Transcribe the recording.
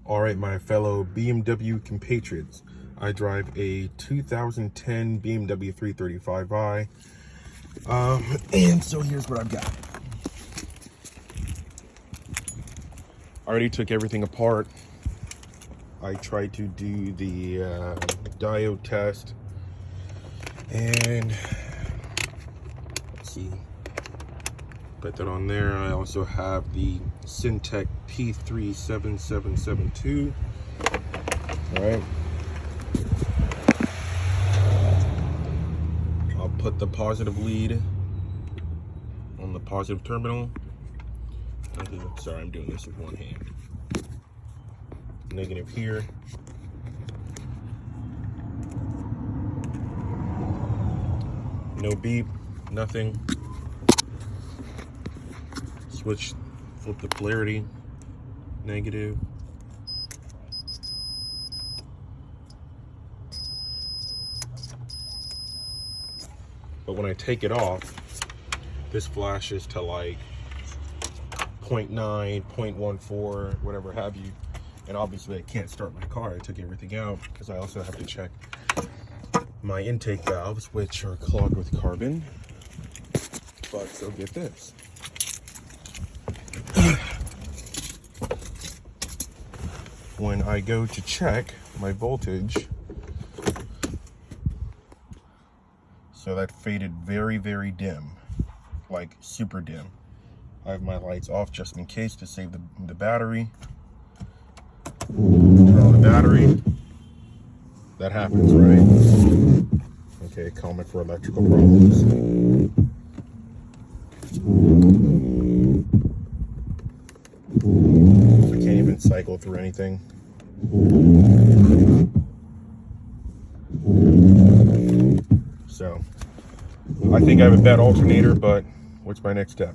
All right, my fellow BMW compatriots, I drive a 2010 BMW 335i, and so here's what I've got. I already took everything apart. I tried to do the diode test, and let's see, put that on there. I also have the Syntec P37772. All right, I'll put the positive lead on the positive terminal. Sorry, I'm doing this with one hand. Negative here. No beep, nothing. Switch, flip the polarity, negative. But when I take it off, this flashes to like 0.9, 0.14, whatever have you. And obviously I can't start my car. I took everything out because I also have to check my intake valves, which are clogged with carbon. But so get this. When I go to check my voltage, so that faded very, very dim, like super dim. I have my lights off just in case to save the battery. Turn on the battery. That happens, right? Okay, common for electrical problems. I can't even cycle through anything. So, I think I have a bad alternator, but what's my next step?